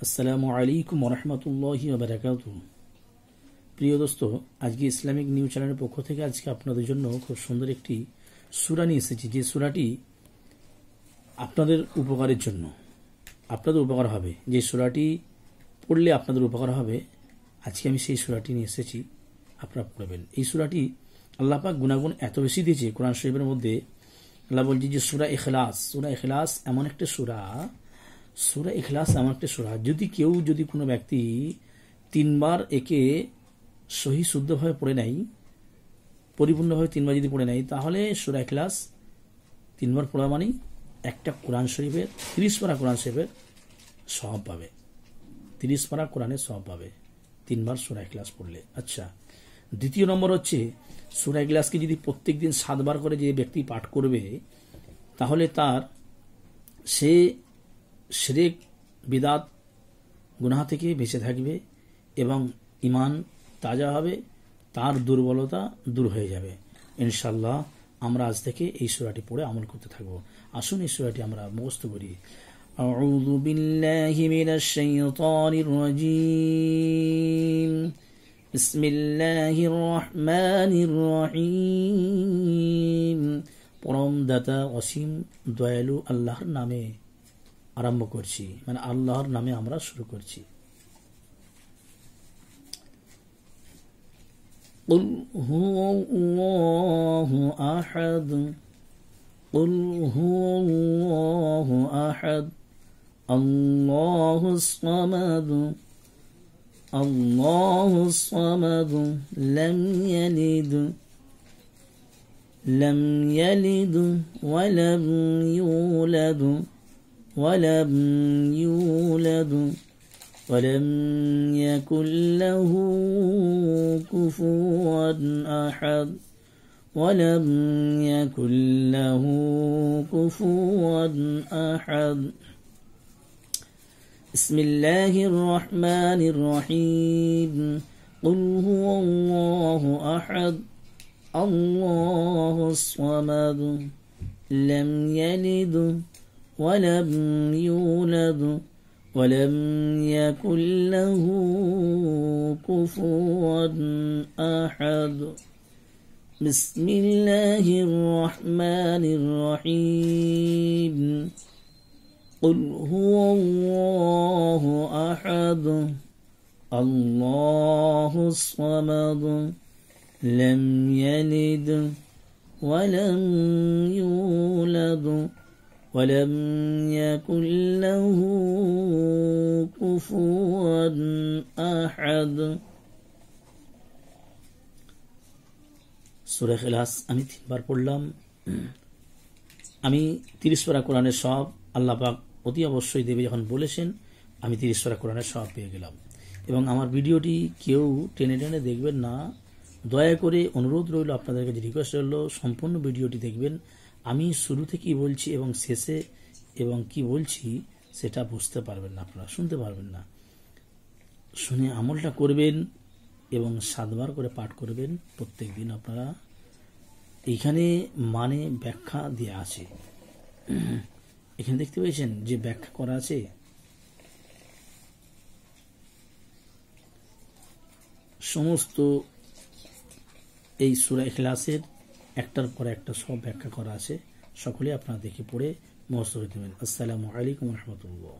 আসসালামু আলাইকুম ওরহমতুল্লাহি ওয়া বারাকাতুহু। প্রিয় দোস্ত, আজকে ইসলামিক নিউজ চ্যানেলের পক্ষ থেকে আজকে আপনাদের জন্য খুব সুন্দর একটি সূরা নিয়ে এসেছি, যে সূরাটি আপনাদের উপকারের জন্য, আপনাদের উপকার হবে, যে সূরাটি পড়লে আপনাদের উপকার হবে। আজকে আমি সেই সূরাটি নিয়ে এসেছি, আপনারা পড়বেন। এই সূরাটি আল্লাহ পাক গুণাগুণ এত বেশি দিয়েছে কোরআন শরীফের মধ্যে। আল্লাহ বলছে যে সূরা ইখলাস, সূরা ইখলাস এমন একটা সূরা, সূরা ইখলাস এমন একটা সূরা, যদি কোনো ব্যক্তি তিনবার একে সহি শুদ্ধভাবে পড়ে নেয়, পরিপূর্ণভাবে তিনবার যদি পড়ে নেয়, তাহলে সূরা ইখলাস তিনবার পড়া মানেই একটা কোরআন শরীফের 30 পারা কোরআন শরীফের সওয়াব পাবে। 30 পারা কোরআনের সওয়াব পাবে তিনবার সূরা ইখলাস পড়লে। আচ্ছা, দ্বিতীয় নম্বর হচ্ছে সূরা ইখলাসকে যদি প্রত্যেক দিন 7 বার করে যে ব্যক্তি পাঠ করবে, তাহলে তার সে শিরক বিদআত গুনাহ থেকে বেঁচে থাকবে এবং ঈমান তাজা হবে, তার দুর্বলতা দূর হয়ে যাবে ইনশাআল্লাহ। আমরা আজ থেকে এই সূরাটি পড়ে আমল করতে থাকব। আসুন এই সূরাটি আমরা মুখস্থ করি। আউযু বিল্লাহি মিনাশ শাইতানির রাজীম। বিসমিল্লাহির রহমানির রহিম। পরম দাতা অসীম দয়ালু আল্লাহর নামে আরম্ভ করছি, মানে আল্লাহর নামে আমরা শুরু করছি। কুল হুয়াল্লাহু আহাদ, কুল হুয়াল্লাহু আহাদ, আল্লাহুস সামাদ, আল্লাহুস সামাদ, লাম ইয়ালিদ ওয়া লাম ইউলাদ ولم يولد ولم يكن له كفوا أحد ولم يكن له كفوا أحد بسم الله الرحمن الرحيم قل هو الله أحد الله الصمد لم يلد ولم يولد ولم يكن له كفوا أحد بسم الله الرحمن الرحيم قل هو الله أحد الله الصمد لم يلد ولم يولد ولم يكن له كفوا أحد। সূরা ইখলাস আমি 3 বার পড়লাম। আমি 30 পারা কোরআনের সওয়াব আল্লাহ পাক অতি অবশ্যই দেবে যখন বলেছেন, আমি 30 পারা কোরআনের সওয়াব পেয়ে গেলাম। এবং আমার ভিডিওটি কেউ টেনে টেনে দেখবেন না, দয়া করে অনুরোধ রইল, আপনাদের কাছে রিকোয়েস্ট রইল, সম্পূর্ণ ভিডিওটি দেখবেন। আমি শুরু থেকেই বলছি এবং শেষে এবং কি বলছি সেটা বুঝতে পারবেন না, আপনারা শুনতে পারবেন না। শুনে আমলটা করবেন এবং 7 বার করে পাঠ করবেন প্রত্যেক দিন। আপনারা এইখানে মানে ব্যাখ্যা দেওয়া আছে, এখানে দেখতে পেয়েছেন যে ব্যাখ্যা করা আছে। সমস্ত এই সূরা ইখলাসের একটার পর একটা সব ব্যাখ্যা করা আছে, সকলে আপনারা দেখে পড়ে মুখস্থ করে দেবেন। আসসালামু আলাইকুম ওয়া রাহমাতুল্লাহ।